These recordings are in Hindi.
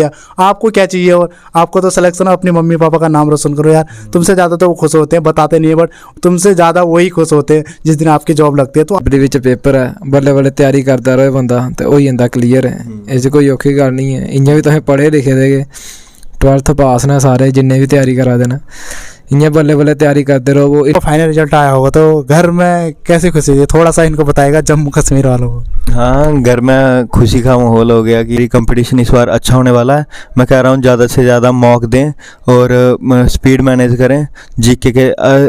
आपको क्या चाहिए? और आपको तो सिलेक्शन हो, अपनी मम्मी पापा का नाम रोशन करो यार। तुमसे ज़्यादा तो वो खुश होते हैं, बताते नहीं है, बट तुमसे ज़्यादा वही खुश होते हैं जिस दिन आपकी जॉब लगती है। तो अपने विच पेपर है, बल्ले बल्ले तैयारी करता रहे बंदा तो हो जाता क्लीयर है। इस कोई औखी गल नहीं है। इ'यां भी तुसें पढ़े लिखे दे, 12th पास ने सारे जिन्ने भी तैयारी करा देना, इ'यां बल्ले बल्ले तैयारी करते रहो। वो फाइनल रिजल्ट आया होगा तो घर में कैसी खुशी है, थोड़ा सा इनको बताएगा जम्मू कश्मीर वालों को। हाँ, घर में खुशी का माहौल हो गया कि कंपटीशन इस बार अच्छा होने वाला है। मैं कह रहा हूँ ज़्यादा से ज़्यादा मॉक दें और स्पीड मैनेज करें। जीके के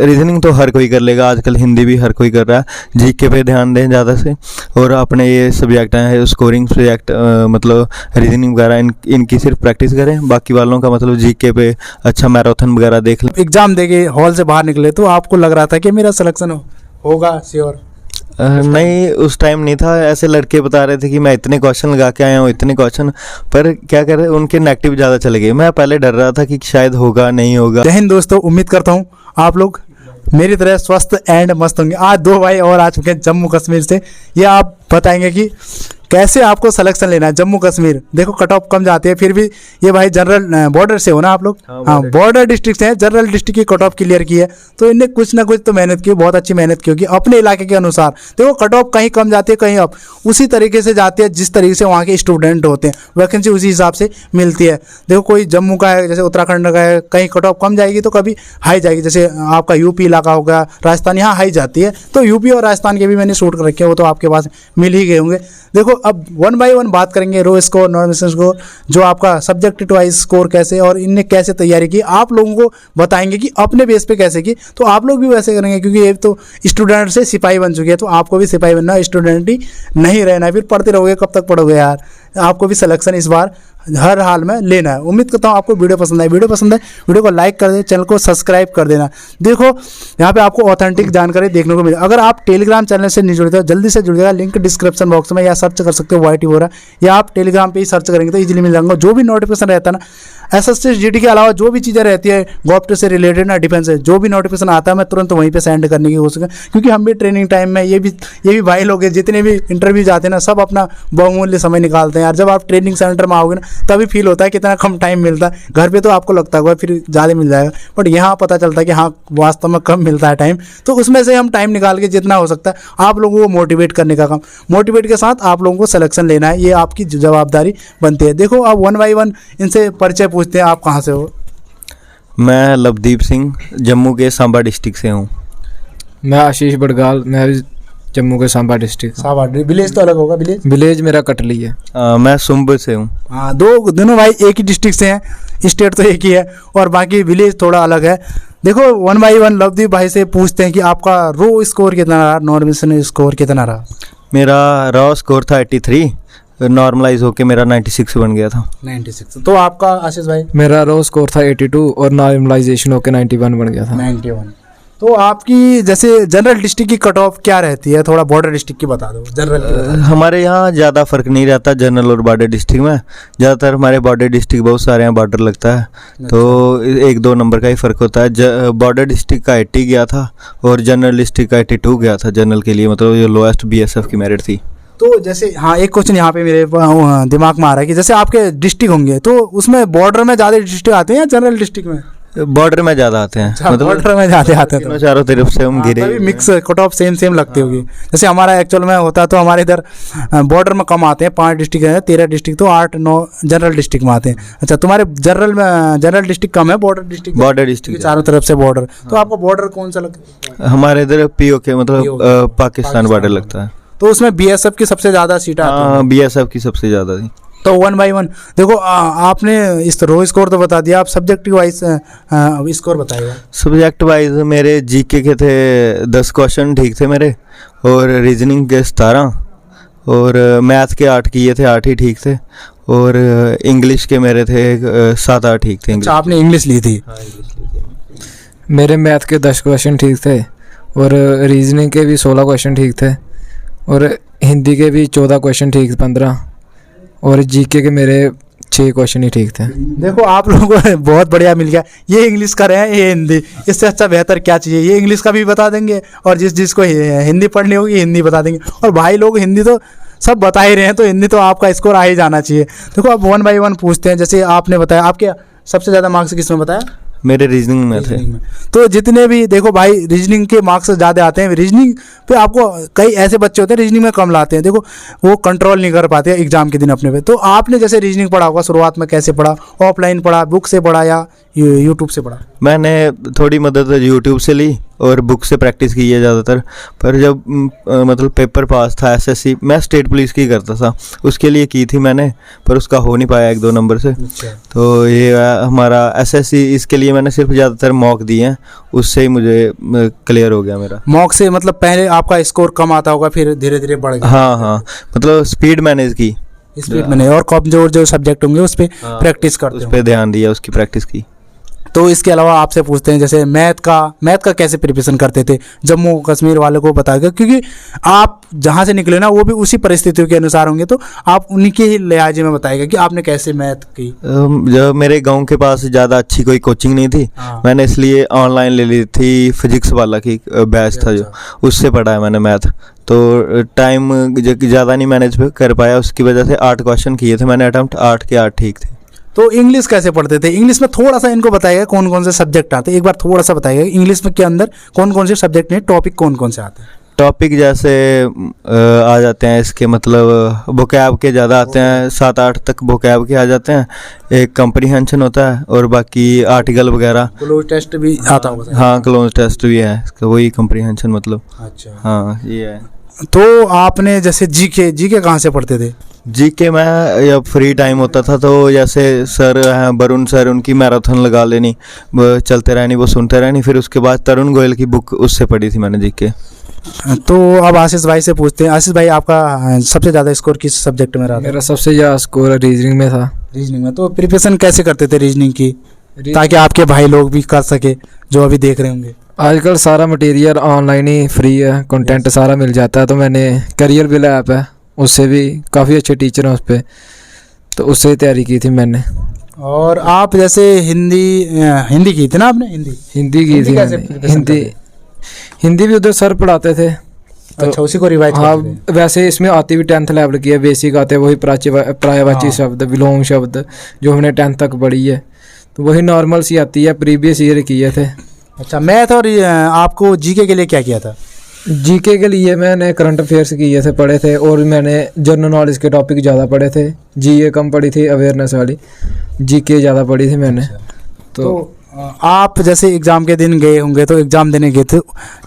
रीजनिंग तो हर कोई कर लेगा, आजकल हिंदी भी हर कोई कर रहा है। जीके पे ध्यान दें ज़्यादा से, और अपने ये सब्जेक्ट हैं स्कोरिंग सब्जेक्ट, मतलब रीजनिंग वगैरह, इनकी सिर्फ प्रैक्टिस करें। बाकी वालों का मतलब जीके पे अच्छा मैराथन वगैरह देख लें। एग्जाम देके हॉल से बाहर निकले तो आपको लग रहा था कि मेरा सिलेक्शन होगा श्योर? नहीं, उस टाइम नहीं था। ऐसे लड़के बता रहे थे कि मैं इतने क्वेश्चन लगा के आया हूँ, इतने क्वेश्चन, पर क्या कर रहे उनके नेगेटिव ज़्यादा चले गए। मैं पहले डर रहा था कि शायद होगा नहीं होगा। जय हिंद दोस्तों, उम्मीद करता हूँ आप लोग मेरी तरह स्वस्थ एंड मस्त होंगे। आज दो भाई और आ चुके हैं जम्मू कश्मीर से। ये आप बताएंगे कि कैसे आपको सिलेक्शन लेना है जम्मू कश्मीर। देखो कट ऑफ कम जाती है, फिर भी ये भाई जनरल बॉर्डर से हो ना आप लोग? हाँ, बॉर्डर डिस्ट्रिक्ट से हैं। जनरल डिस्ट्रिक्ट की कट ऑफ क्लियर की है, तो इनने कुछ ना कुछ तो मेहनत की, बहुत अच्छी मेहनत की होगी अपने इलाके के अनुसार। देखो कट ऑफ कहीं कम जाती है, कहीं अप, उसी तरीके से जाती है जिस तरीके से वहाँ के स्टूडेंट होते हैं, वैकेंसी उसी हिसाब से मिलती है। देखो कोई जम्मू का है, जैसे उत्तराखंड का है, कहीं कट ऑफ कम जाएगी तो कभी हाई जाएगी। जैसे आपका यूपी इलाका हो गया, राजस्थान, यहाँ हाई जाती है। तो यूपी और राजस्थान के भी मैंने शूट कर रखे हैं, वो तो आपके पास मिल ही गए होंगे। देखो अब 1 बाय 1 बात करेंगे, रो स्कोर, नॉन स्कोर, जो आपका सब्जेक्ट वाइज स्कोर कैसे और इनने कैसे तैयारी की, आप लोगों को बताएंगे कि अपने बेस पे कैसे की। तो आप लोग भी वैसे करेंगे, क्योंकि ये तो स्टूडेंट से सिपाही बन चुके हैं, तो आपको भी सिपाही बनना, स्टूडेंट ही नहीं रहना। फिर पढ़ते रहोगे, कब तक पढ़ोगे यार? आपको भी सिलेक्शन इस बार हर हाल में लेना है। उम्मीद करता हूँ आपको वीडियो पसंद है। वीडियो पसंद है, वीडियो को लाइक कर दें, चैनल को सब्सक्राइब कर देना। देखो यहाँ पे आपको ऑथेंटिक जानकारी देखने को मिले। अगर आप टेलीग्राम चैनल से नहीं जुड़ते हो, जल्दी से जुड़ जाएगा, लिंक डिस्क्रिप्शन बॉक्स में, या सर्च कर सकते हो वाईटी वोरा, या आप टेलीग्राम पे ही सर्च करेंगे तो इजीली मिल जाएगा। जो भी नोटिफिकेशन रहता है ना, एसएससी जीडी के अलावा जो भी चीज़ें रहती है गॉप्ट से रिलेटेड ना, डिफेंस से जो भी नोटिफिकेशन आता है, मैं तुरंत वहीं पे सेंड करने की कोशिश करूँ। क्योंकि हम भी ट्रेनिंग टाइम में ये भी भाई लोग हैं, जितने भी इंटरव्यू जाते हैं ना, सब अपना बहुमूल्य समय निकालते हैं यार। जब आप ट्रेनिंग सेंटर में आओगे ना, तभी फील होता है कितना कम टाइम मिलता है। घर पे तो आपको लगता होगा फिर ज़्यादा मिल जाएगा, बट यहाँ पता चलता है कि हाँ वास्तव में कम मिलता है टाइम। तो उसमें से हम टाइम निकाल के जितना हो सकता है आप लोगों को मोटिवेट करने का काम, मोटिवेट के साथ आप लोगों को सिलेक्शन लेना है, ये आपकी जवाबदारी बनती है। देखो अब 1 बाय 1 इनसे परिचय पूछते हैं। आप कहाँ से हो? मैं लवदीप सिंह, जम्मू के सांबा डिस्ट्रिक्ट से हूँ। मैं आशीष बड़गाल, मैं भी जम्मू के सांबा डिस्ट्रिक्ट। सांबा विलेज तो अलग होगा? विलेज मेरा कटली है। मैं सुंब से हूँ। हाँ, दोनों भाई एक ही डिस्ट्रिक्ट से हैं, स्टेट तो एक ही है और बाकी विलेज थोड़ा अलग है। देखो 1 बाय 1 लवदीप भाई से पूछते हैं कि आपका रो स्कोर कितना रहा, नॉर्मल स्कोर कितना रहा? मेरा रॉ स्कोर था 83, नॉर्मलाइज होके मेरा 96 बन गया था। 96। तो आपका आशीष भाई? मेरा रो स्कोर था 82 और नॉर्मलाइजेशन होके 91 बन गया था। 91। तो आपकी जैसे जनरल डिस्ट्रिक्ट की कट ऑफ क्या रहती है, थोड़ा बॉर्डर डिस्ट्रिक्ट की बता दो। जनरल हमारे यहाँ ज़्यादा फर्क नहीं रहता जनरल और बॉर्डर डिस्ट्रिक्ट में। ज़्यादातर हमारे बॉर्डर डिस्ट्रिक्ट बहुत सारे हैं, बॉर्डर लगता है, तो 1-2 नंबर का ही फ़र्क होता है। बॉर्डर डिस्ट्रिक्ट का 80 गया था और जनरल डिस्ट्रिक्ट का 82 गया था जनरल के लिए, मतलब जो लोएस्ट बीएसएफ की मेरिट थी। तो जैसे हाँ, एक क्वेश्चन यहाँ पे मेरे दिमाग में आ रहा है कि जैसे आपके डिस्ट्रिक्ट होंगे तो उसमें बॉर्डर में ज़्यादा डिस्ट्रिक्ट आते हैं या जनरल डिस्ट्रिक्ट में? बॉर्डर में ज़्यादा आते हैं, मतलब बॉर्डर में ज़्यादा आते हैं, तो चारों तरफ से हम घिरे। मिक्स कट ऑफ सेम लगती होगी। जैसे हमारा एक्चुअल में होता है, तो हमारे इधर बॉर्डर में कम आते हैं, 5 डिस्ट्रिक्ट है, 13 डिस्ट्रिक्ट, तो 8-9 जनरल डिस्ट्रिक्ट में आते हैं। अच्छा, तुम्हारे जनरल डिस्ट्रिक्ट कम है, बॉर्डर डिस्ट्रिक्ट चारों तरफ से बॉर्डर। तो आपको बॉर्डर कौन सा लगता है? हमारे इधर पीओके, मतलब पाकिस्तान बॉर्डर लगता है। तो उसमें बीएसएफ की सबसे ज़्यादा सीटें आती हैं? बीएसएफ की सबसे ज़्यादा थी। तो 1 बाय 1 देखो आपने इस रो स्कोर तो बता दिया, आप सब्जेक्ट वाइज स्कोर बताइए। सब्जेक्ट वाइज मेरे जीके के थे 10 क्वेश्चन ठीक थे मेरे, और रीजनिंग के 17, और मैथ के 8 किए थे, 8 ही ठीक थे, और इंग्लिश के मेरे थे 7-8 ठीक थे। अच्छा, आपने इंग्लिश ली थी? हाँ, इंग्लिश ली थी। मेरे मैथ के 10 क्वेश्चन ठीक थे और रीजनिंग के भी 16 क्वेश्चन ठीक थे, और हिंदी के भी 14 क्वेश्चन ठीक 15, और जीके के मेरे 6 क्वेश्चन ही ठीक थे। देखो आप लोगों को बहुत बढ़िया मिल गया। ये इंग्लिश का रहे हैं, ये हिंदी, इससे अच्छा बेहतर क्या चाहिए। ये इंग्लिश का भी बता देंगे और जिसको हिंदी पढ़नी होगी हिंदी बता देंगे। और भाई लोग हिंदी तो सब बता ही रहे हैं, तो हिंदी तो आपका स्कोर आ ही जाना चाहिए। देखो अब 1 बाई 1 पूछते हैं। जैसे आपने बताया, आपके सबसे ज़्यादा मार्क्स किसमें बताया? मेरे रीजनिंग में थे। रीजनिंग में। तो जितने भी देखो भाई रीजनिंग के मार्क्स ज़्यादा आते हैं। रीजनिंग पे आपको कई ऐसे बच्चे होते हैं रीजनिंग में कम लाते हैं, देखो वो कंट्रोल नहीं कर पाते एग्जाम के दिन अपने पे। तो आपने जैसे रीजनिंग पढ़ा होगा, शुरुआत में कैसे पढ़ा? ऑफलाइन पढ़ा, बुक से पढ़ा या यूट्यूब से पढ़ा? मैंने थोड़ी मदद यूट्यूब से ली और बुक से प्रैक्टिस की है ज़्यादातर। पर जब मतलब पेपर पास था एसएससी, मैं स्टेट पुलिस की करता था, उसके लिए की थी मैंने, पर उसका हो नहीं पाया 1-2 नंबर से। तो ये हमारा एसएससी, इसके लिए मैंने सिर्फ ज़्यादातर मॉक दिए हैं, उससे ही मुझे क्लियर हो गया मेरा। मॉक से मतलब पहले आपका स्कोर कम आता होगा, फिर धीरे धीरे बढ़ गया? हाँ, मतलब स्पीड मैनेज की, स्पीड में नहीं, और कमजोर जो सब्जेक्ट होंगे उस पर प्रैक्टिस करते उस हो। पर ध्यान दिया, उसकी प्रैक्टिस की। तो इसके अलावा आपसे पूछते हैं, जैसे मैथ का कैसे प्रिपरेशन करते थे? जम्मू कश्मीर वालों को बताएगा, क्योंकि आप जहाँ से निकले ना वो भी उसी परिस्थितियों के अनुसार होंगे, तो आप उन्हीं के ही लिहाज में बताएगा कि आपने कैसे मैथ की। जब मेरे गांव के पास ज़्यादा अच्छी कोई कोचिंग नहीं थी, मैंने इसलिए ऑनलाइन ले ली थी। फिजिक्स वाला की बैच था जो, उससे पढ़ा है मैंने मैथ। तो टाइम ज़्यादा नहीं मैनेज कर पाया, उसकी वजह से 8 क्वेश्चन किए थे मैंने अटैम्प्ट, 8 के 8 ठीक थे। तो इंग्लिश कैसे पढ़ते थे? इंग्लिश में थोड़ा सा इनको बताइएगा कौन कौन से सब्जेक्ट आते हैं, एक बार थोड़ा सा बताइएगा इंग्लिश में के अंदर कौन कौन से सब्जेक्ट में टॉपिक कौन कौन से आते हैं? टॉपिक जैसे आ जाते हैं इसके, मतलब वोकैब के ज़्यादा आते हैं, 7-8 तक वोकैब के आ जाते हैं। एक कंप्रीहेंशन होता है और बाकी आर्टिकल वगैरह। क्लोज टेस्ट भी आता होगा? हाँ, क्लोज टेस्ट भी है, वही कंप्रीहेंशन मतलब। अच्छा, हाँ ये है। तो आपने जैसे जीके कहाँ से पढ़ते थे? जीके मैं जब फ्री टाइम होता था तो जैसे सर हैं वरुण सर, उनकी मैराथन लगा लेनी, वो चलते रहनी, वो सुनते रहनी। फिर उसके बाद तरुण गोयल की बुक, उससे पढ़ी थी मैंने जीके। तो अब आशीष भाई से पूछते हैं। आशीष भाई, आपका सबसे ज़्यादा स्कोर किस सब्जेक्ट में रहा था? मेरा सबसे ज़्यादा स्कोर रीजनिंग में था। रीजनिंग में। तो प्रिपरेशन कैसे करते थे रीजनिंग की, ताकि आपके भाई लोग भी कर सके जो अभी देख रहे होंगे? आजकल सारा मटेरियल ऑनलाइन ही फ्री है, कंटेंट सारा मिल जाता है। तो मैंने करियर बिल ऐप है, उससे भी काफ़ी अच्छे टीचर हैं उस पर, तो उससे तैयारी की थी मैंने। और आप जैसे हिंदी की थी ना आपने? हिंदी की थी मैंने। हिंदी भी उधर सर पढ़ाते थे। तो अच्छा, उसी को रिवाइज हाँ, करते थे। वैसे इसमें आती भी 10th लेवल की है, बेसिक आते हैं वही पर्यायवाची शब्द, विलोम शब्द जो हमने 10th तक पढ़ी है, तो वही नॉर्मल सी आती है, प्रीवियस ईयर किए थे। अच्छा, मैथ और आपको जीके के लिए क्या किया था? जीके के लिए मैंने करंट अफेयर्स किए थे, पढ़े थे, और मैंने जनरल नॉलेज के टॉपिक ज़्यादा पढ़े थे। जीए कम पढ़ी थी, अवेयरनेस वाली, जीके ज़्यादा पढ़ी थी मैंने। तो आप जैसे एग्ज़ाम के दिन गए होंगे, तो एग्ज़ाम देने गए थे,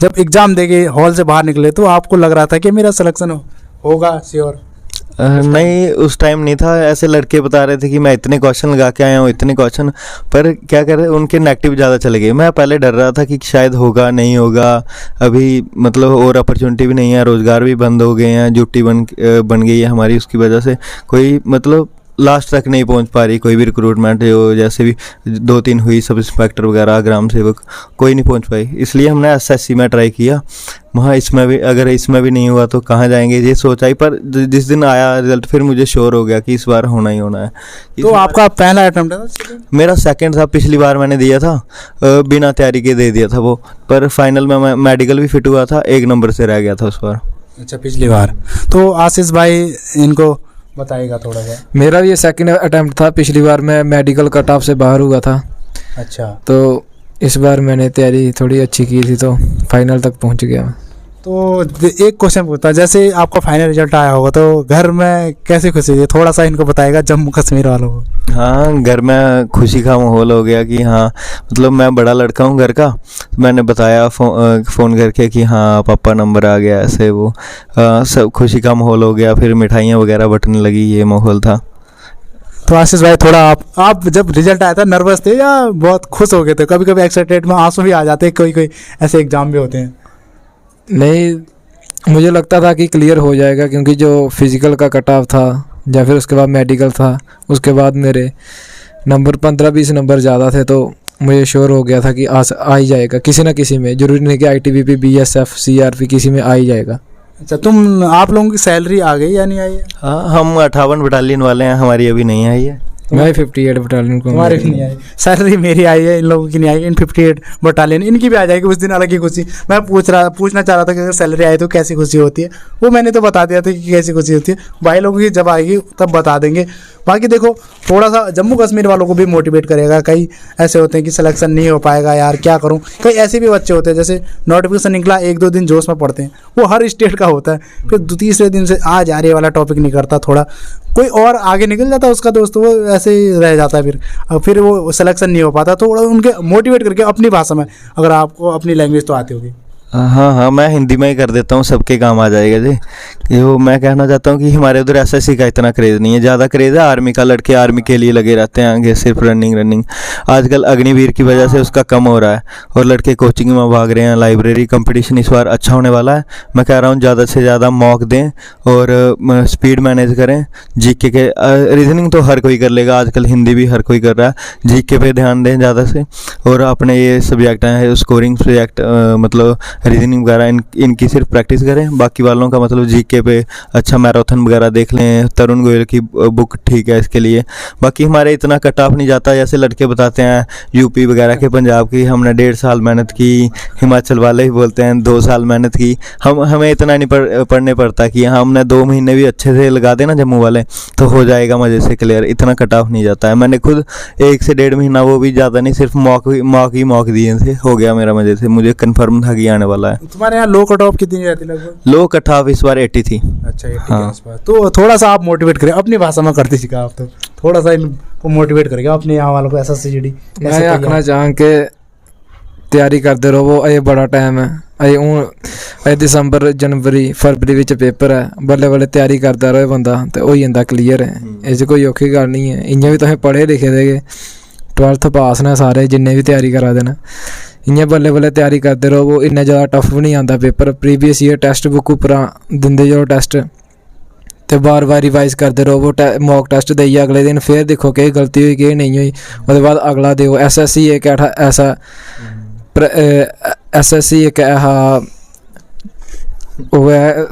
जब एग्ज़ाम दे के हॉल से बाहर निकले तो आपको लग रहा था कि मेरा सिलेक्शन होगा श्योर? नहीं, उस टाइम नहीं था। ऐसे लड़के बता रहे थे कि मैं इतने क्वेश्चन लगा के आया हूँ, इतने क्वेश्चन, पर क्या कर रहे, उनके नेगेटिव ज़्यादा चले गए। मैं पहले डर रहा था कि शायद होगा नहीं होगा, अभी मतलब और अपॉर्चुनिटी भी नहीं है, रोज़गार भी बंद हो गए हैं, ड्यूटी बन गई है हमारी, उसकी वजह से कोई मतलब लास्ट तक नहीं पहुंच पा रही कोई भी रिक्रूटमेंट, जो जैसे भी 2-3 हुई, सब इंस्पेक्टर वगैरह, ग्राम सेवक, कोई नहीं पहुंच पाई। इसलिए हमने एसएससी में ट्राई किया। वहाँ इसमें भी, अगर इसमें भी नहीं हुआ तो कहाँ जाएंगे, ये सोचा ही। पर जिस दिन आया रिजल्ट, फिर मुझे श्योर हो गया कि इस बार होना ही होना है। तो आपका पहला अटेम्प्ट था? मेरा सेकंड था। पिछली बार मैंने दिया था, बिना तैयारी के दे दिया था वो, पर फाइनल में मैं मेडिकल भी फिट हुआ था, 1 नंबर से रह गया था उस बार। अच्छा, पिछली बार। तो आशीष भाई इनको बताइएगा थोड़ा सा। मेरा भी ये सेकंड अटेम्प्ट था। पिछली बार मैं मेडिकल कट ऑफ से बाहर हुआ था। अच्छा। तो इस बार मैंने तैयारी थोड़ी अच्छी की थी, तो फाइनल तक पहुंच गया। तो एक क्वेश्चन पूछता, जैसे आपका फाइनल रिजल्ट आया होगा तो घर में कैसे खुशी हुई, थोड़ा सा इनको बताएगा जम्मू कश्मीर वालों को। हाँ, घर में खुशी का माहौल हो गया कि हाँ, मतलब मैं बड़ा लड़का हूँ घर का। मैंने बताया फ़ोन करके कि हाँ पापा नंबर आ गया, ऐसे वो सब खुशी का माहौल हो गया। फिर मिठाइयाँ वगैरह बंटने लगी, ये माहौल था। तो आशीष भाई, थोड़ा आप जब रिजल्ट आया था नर्वस थे या बहुत खुश हो गए थे? कभी कभी एक्साइटेड में आंसू भी आ जाते हैं, कोई ऐसे एग्जाम भी होते हैं। नहीं, मुझे लगता था कि क्लियर हो जाएगा, क्योंकि जो फिज़िकल का कट ऑफ था या फिर उसके बाद मेडिकल था, उसके बाद मेरे नंबर 15-20 नंबर ज़्यादा थे, तो मुझे श्योर हो गया था कि आ ही जाएगा किसी ना किसी में। जरूरी नहीं कि ITBP, BSF, CRP, किसी में आ ही जाएगा। अच्छा, आप लोगों की सैलरी आ गई या नहीं आई है? हाँ, हम 58 बटालियन वाले हैं, हमारी अभी नहीं आई है। मैं 58 बटालियन को तुम्हारी भी नहीं आई सैलरी, मेरी आई है, इन लोगों की नहीं आई, इन 58 बटालियन इनकी भी आ जाएगी उस दिन, अलग ही खुशी। मैं पूछना चाह रहा था कि अगर सैलरी आई तो कैसी खुशी होती है, वो मैंने तो बता दिया था कि कैसी खुशी होती है। भाई लोगों की जब आएगी तब बता देंगे। बाकी देखो थोड़ा सा जम्मू कश्मीर वालों को भी मोटिवेट करेगा। कई ऐसे होते हैं कि सिलेक्शन नहीं हो पाएगा यार, क्या करूं। कई ऐसे भी बच्चे होते हैं जैसे नोटिफिकेशन निकला 1-2 दिन जोश में पढ़ते हैं, वो हर स्टेट का होता है, फिर तीसरे दिन से आज यार ये वाला टॉपिक नहीं करता, थोड़ा कोई और आगे निकल जाता है उसका दोस्त, वो ऐसे ही रह जाता है, फिर वो सिलेक्शन नहीं हो पाता। तो थोड़ा उनके मोटिवेट करके अपनी भाषा में, अगर आपको अपनी लैंग्वेज तो आती होगी। हाँ, मैं हिंदी में ही कर देता हूँ, सबके काम आ जाएगा जी। कि वो मैं कहना चाहता हूँ कि हमारे उधर एसएससी का इतना क्रेज़ नहीं है, ज़्यादा क्रेज़ है आर्मी का। लड़के आर्मी के लिए लगे रहते हैं आगे, सिर्फ रनिंग। आजकल अग्निवीर की वजह से उसका कम हो रहा है और लड़के कोचिंग में भाग रहे हैं। लाइब्रेरी कंपटीशन इस बार अच्छा होने वाला है। मैं कह रहा हूँ ज़्यादा से ज़्यादा मॉक दें और स्पीड मैनेज करें। जीके के रीजनिंग तो हर कोई कर लेगा आजकल, हिंदी भी हर कोई कर रहा है। जीके पे ध्यान दें ज़्यादा से, और अपने ये सब्जेक्ट हैं स्कोरिंग सब्जेक्ट, मतलब रीजनिंग वगैरह, इनकी सिर्फ प्रैक्टिस करें। बाकी वालों का मतलब जीके पे अच्छा मैराथन वगैरह देख लें। तरुण गोयल की बुक ठीक है इसके लिए। बाकी हमारे इतना कट ऑफ नहीं जाता, जैसे लड़के बताते हैं यूपी वगैरह के, पंजाब की हमने 1.5 साल मेहनत की, हिमाचल वाले ही बोलते हैं 2 साल मेहनत की। हमें इतना नहीं पढ़ने पड़ता कि हमने 2 महीने भी अच्छे से लगा देना जम्मू वाले तो हो जाएगा मज़े से क्लियर। इतना कट ऑफ नहीं जाता है। मैंने खुद 1 से 1.5 महीना, वो भी ज़्यादा नहीं, सिर्फ मॉक दिए थे, हो गया मेरा मज़े से। मुझे कन्फर्म था कि आने वाला है। तुम्हारे यहाँ लो कट ऑफ कितनी रहती है लगभग? लो कट ऑफ इस बार 80 थी। अच्छा 80 हाँ। के आसपास। तो थोड़ा सा आप मोटिवेट करें, अपनी भाषा में करते सीखा आप, तो थोड़ा सा इनको मोटिवेट करेगा अपने यहाँ वालों को। ऐसा सीजीडी मैं आखना चाहां कि तैयारी करते रहो। अजे बड़ा टाइम है, अजे हूँ अजे दिसंबर जनवरी फरवरी विच पेपर है, बल्ले बल्ले तैयारी करता रहे बंदा तो हो जाता क्लीयर है। इस कोई औखी गल नहीं है। इ'यां भी तुसें पढ़े लिखे दे, 12th पास ने सारे जिन्ने भी तैयारी करा देना। इ'यां बल्ले बल्ले तैयारी करते रहो, वो इन्ना ज़्यादा टफ भी नहीं आता paper. Previous year test book उप्परा दिंदे जाओ टैस्ट, तो बार बार रिवाइज करते रहो। वो मॉक टैस्ट देइए अगले दिन, फिर देखो केह् गलती हुई केह् नहीं हुई, उसके बाद अगला देओ। एसएससी एक ऐसा एसएससी एक ऐसा वो है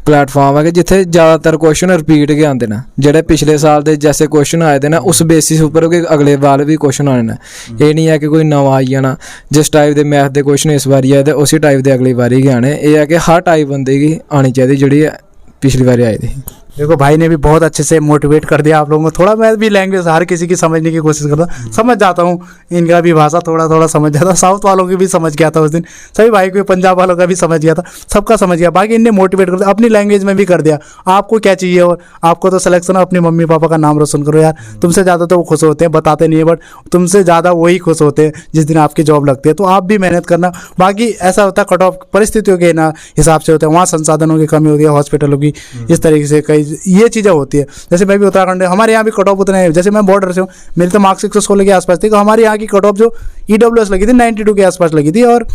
प्लेटफॉर्म है कि जिथे ज़्यादातर क्वेश्चन रिपीट के आते हैं। जेह्ड़े पिछले साल के जैसे क्वेश्चन आए थे ना, उस बेसिस उपर के अगले बार भी क्वेश्चन आने न। ये नहीं है कि कोई नवा आई जाना, जिस टाइप के मैथ के क्वेश्चन इस बारी आए थे उसी टाइप के अगली बारी के आने। ये है कि हर टाइप बंदे की आनी चाहिए जिहड़ी पिछली बारी आई थी। देखो भाई ने भी बहुत अच्छे से मोटिवेट कर दिया आप लोगों को। थोड़ा मैं भी लैंग्वेज हर किसी की समझने की कोशिश करता, समझ जाता हूँ इनका भी भाषा, थोड़ा समझ जाता। साउथ वालों की भी समझ गया था उस दिन, सभी भाई को, पंजाब वालों का भी समझ गया था, सबका समझ गया। बाकी इनने मोटिवेट कर दिया, अपनी लैंग्वेज में भी कर दिया। आपको क्या चाहिए, और आपको तो सिलेक्शन, अपने मम्मी पापा का नाम रोशन करो यार। तुमसे ज़्यादा तो वो खुश होते हैं, बताते नहीं है, बट तुमसे ज़्यादा वही खुश होते हैं जिस दिन आपकी जॉब लगती है। तो आप भी मेहनत करना। बाकी ऐसा होता है कट ऑफ परिस्थितियों के ना हिसाब से होता है, वहाँ संसाधनों की कमी होती है, हॉस्पिटलों की, इस तरीके से कई ये चीज़ें होती है। जैसे मैं भी उत्तराखंड, हमारे यहाँ भी कट ऑफ उतने हैं। जैसे मैं बॉर्डर से हूँ, मेरी तो मार्क्स 116 के आसपास थी। तो हमारे यहाँ की कट ऑफ जो EWS लगी थी 92 के आसपास लगी थी, और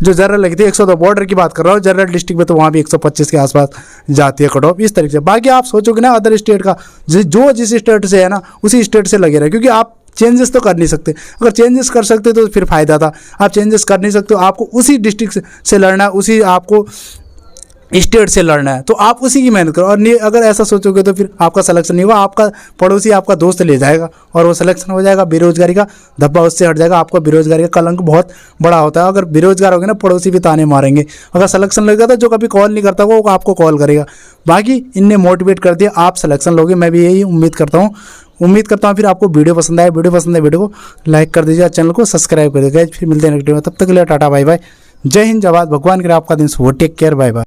जो जनरल लगी थी 102। बॉर्डर की बात कर रहा हूँ, जनरल डिस्ट्रिक्ट में तो वहाँ भी 125 के आसपास जाती है कट ऑफ, इस तरीके से। बाकी आप सोचोगे ना अदर स्टेट का, जो जिस स्टेट से है ना उसी स्टेट से लगे रहे, क्योंकि आप चेंजेस तो कर नहीं सकते। अगर चेंजेस कर सकते तो फिर फ़ायदा था। आप चेंजेस कर नहीं सकते, आपको उसी डिस्ट्रिक्ट से लड़ना है, उसी आपको स्टेट से लड़ना है, तो आप उसी की मेहनत करो। और नहीं, अगर ऐसा सोचोगे तो फिर आपका सिलेक्शन नहीं होगा, आपका पड़ोसी आपका दोस्त ले जाएगा और वो सिलेक्शन हो जाएगा। बेरोजगारी का धब्बा उससे हट जाएगा। आपका बेरोजगारी का कलंक बहुत बड़ा होता है। अगर बेरोजगार होगे ना, पड़ोसी भी ताने मारेंगे। अगर सिलेक्शन लगेगा तो जो कभी कॉल नहीं करता वो आपको कॉल करेगा। बाकी इनने मोटिवेट कर दिया, आप सिलेक्शन लोगे, मैं भी यही उम्मीद करता हूँ। फिर आपको वीडियो पसंद आए, वीडियो को लाइक कर दीजिए, चैनल को सब्सक्राइब कर दीजिए। फिर मिलते हैं नेक्स्ट वीडियो में, तब तक के लिए टाटा बाय बाय, जय हिंद, जय भारत, भगवान करे आपका दिन शुभ हो, टेक केयर, बाय बाय।